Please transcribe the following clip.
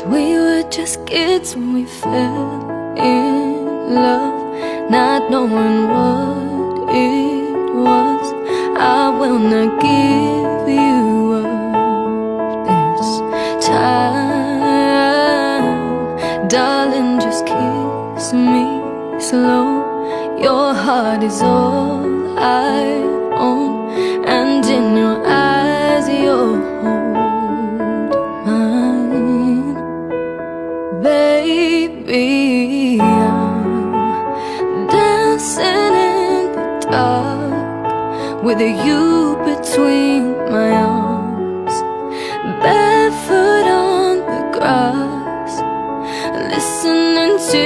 We were just kids when we fell in love, not knowing what it was. I will not give you up this time. Darling, just kiss me slow. Your heart is all I own, and in your eyes you're holding mine. Baby, I'm dancing in the dark with you between my arms, barefoot on the grass, listening to